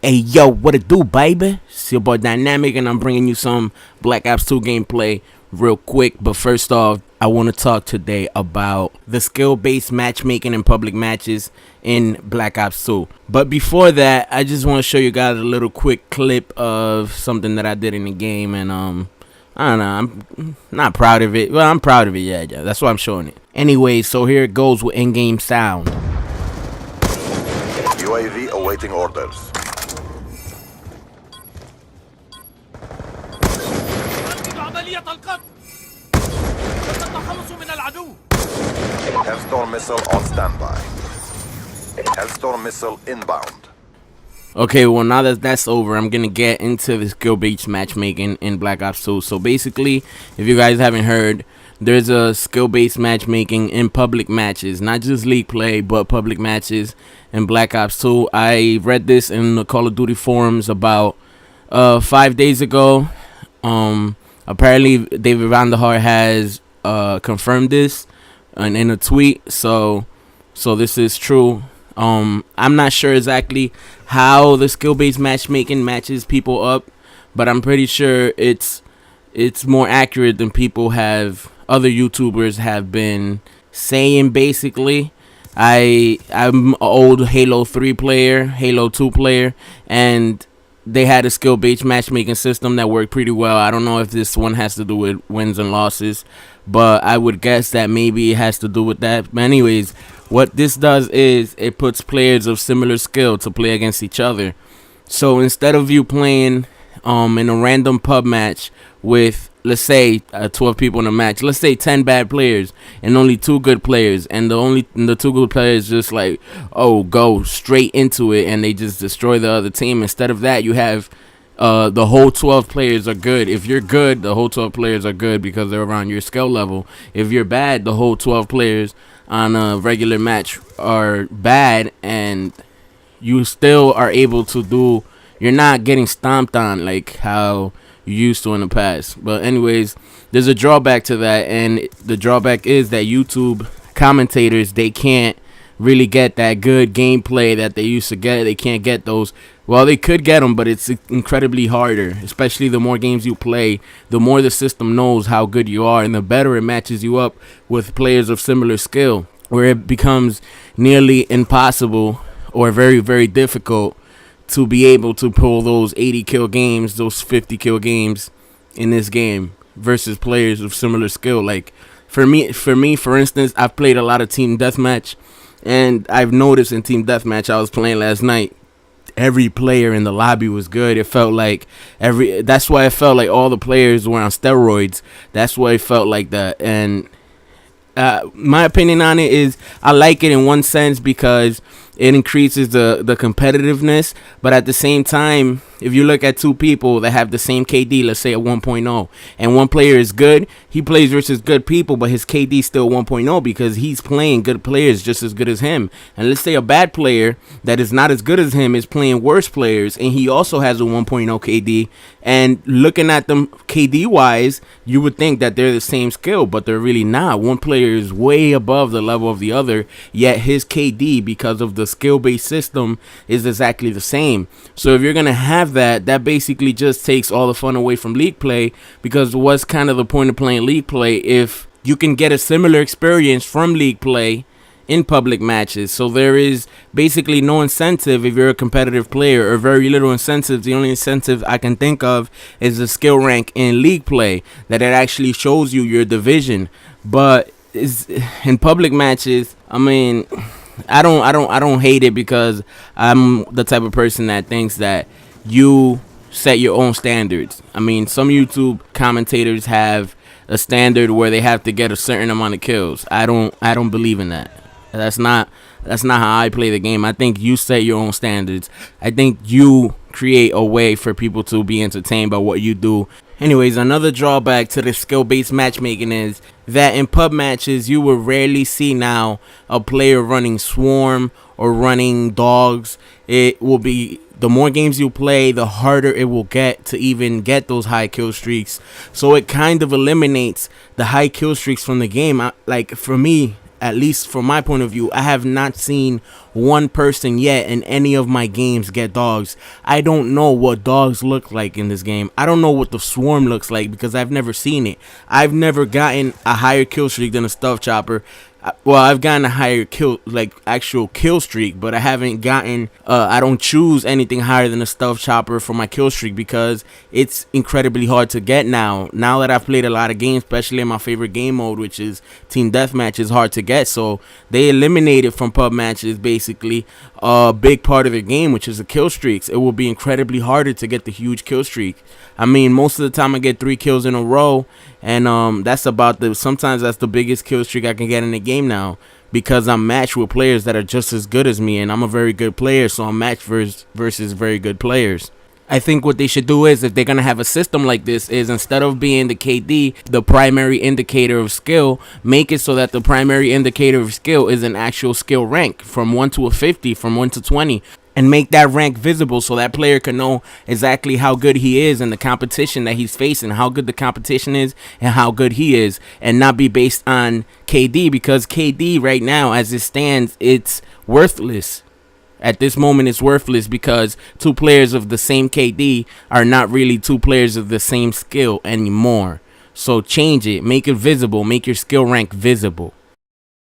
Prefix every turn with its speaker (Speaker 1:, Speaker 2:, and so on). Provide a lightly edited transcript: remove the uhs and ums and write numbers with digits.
Speaker 1: Hey yo, what it do, baby? It's your boy Dynamic, and I'm bringing you some Black Ops 2 gameplay real quick. But first off, I want to talk today about the skill-based matchmaking in public matches in Black Ops 2. But before that, I just want to show you guys a little quick clip of something that I did in the game, and I don't know, I'm not proud of it. Well, I'm proud of it, yeah, that's why I'm showing it. Anyway, so here it goes with in-game sound.
Speaker 2: UAV awaiting orders. Hellstorm missile on standby. Hellstorm missile inbound.
Speaker 1: Okay, well, now that that's over, I'm gonna get into the skill-based matchmaking in Black Ops 2. So basically, if you guys haven't heard, there's a skill-based matchmaking in public matches, not just league play, but public matches in Black Ops 2. I read this in the Call of Duty forums about 5 days ago. Apparently, David Vonderhaar has confirmed this in a tweet. So this is true. I'm not sure exactly how the skill-based matchmaking matches people up, but I'm pretty sure it's more accurate than other YouTubers have been saying. Basically, I'm an old Halo 3 player, Halo 2 player, and they had a skill-based matchmaking system that worked pretty well. I don't know if this one has to do with wins and losses, but I would guess that maybe it has to do with that. But anyways, what this does is it puts players of similar skill to play against each other. So instead of you playing in a random pub match with, let's say, 12 people in a match, let's say 10 bad players and only 2 good players, and the 2 good players just like, go straight into it and they just destroy the other team. Instead of that, you have the whole 12 players are good. If you're good, the whole 12 players are good because they're around your skill level. If you're bad, the whole 12 players on a regular match are bad, and you still are able to do, you're not getting stomped on like how you used to in the past. But anyways, there's a drawback to that, and the drawback is that YouTube commentators, they can't really get that good gameplay that they used to get. They can't get those. Well, they could get them, but it's incredibly harder. Especially the more games you play, the more the system knows how good you are, and the better it matches you up with players of similar skill, where it becomes nearly impossible or very, very difficult to be able to pull those 80 kill games, those 50 kill games in this game versus players of similar skill. Like for me, for instance, I've played a lot of team deathmatch, and I've noticed in team deathmatch I was playing last night, every player in the lobby was good. It felt like that's why it felt like all the players were on steroids. That's why it felt like that. And my opinion on it is I like it in one sense because it increases the competitiveness, but at the same time, if you look at 2 people that have the same KD, let's say at 1.0, and one player is good, he plays versus good people, but his KD is still 1.0 because he's playing good players just as good as him. And let's say a bad player that is not as good as him is playing worse players, and he also has a 1.0 KD, and looking at them KD wise, you would think that they're the same skill, but they're really not. One player is way above the level of the other, yet his KD, because of the skill-based system, is exactly the same. So if you're gonna have that basically just takes all the fun away from league play, because what's kind of the point of playing league play if you can get a similar experience from league play in public matches? So there is basically no incentive if you're a competitive player, or very little incentive. The only incentive I can think of is the skill rank in league play, that it actually shows you your division. But in public matches, I mean, I don't hate it because I'm the type of person that thinks that you set your own standards. I mean, some YouTube commentators have a standard where they have to get a certain amount of kills. I don't believe in that. That's not how I play the game. I think you set your own standards. I think you create a way for people to be entertained by what you do. Anyways, another drawback to the skill-based matchmaking is that in pub matches, you will rarely see now a player running swarm or running dogs. It will be, the more games you play, the harder it will get to even get those high kill streaks. So it kind of eliminates the high kill streaks from the game. Like for me, at least from my point of view, I have not seen one person yet in any of my games get dogs. I don't know what dogs look like in this game. I don't know what the swarm looks like because I've never seen it. I've never gotten a higher kill streak than a stuff chopper. Well, I've gotten a higher actual kill streak, but I haven't gotten, I don't choose anything higher than a stuff chopper for my kill streak because it's incredibly hard to get now. Now that I've played a lot of games, especially in my favorite game mode, which is team deathmatch, is hard to get. So they eliminated from pub matches basically a big part of the game, which is the kill streaks. It will be incredibly harder to get the huge kill streak. I mean, most of the time I get 3 kills in a row, and sometimes that's the biggest kill streak I can get in the game now because I'm matched with players that are just as good as me, and I'm a very good player, so I'm matched versus very good players. I think what they should do is, if they're going to have a system like this, is instead of being the KD, the primary indicator of skill, make it so that the primary indicator of skill is an actual skill rank from 1 to a 50, from 1 to 20. And make that rank visible so that player can know exactly how good he is in the competition that he's facing, how good the competition is and how good he is, and not be based on KD, because KD right now, as it stands, it's worthless. At this moment, it's worthless because 2 players of the same KD are not really 2 players of the same skill anymore. So change it, make it visible, make your skill rank visible.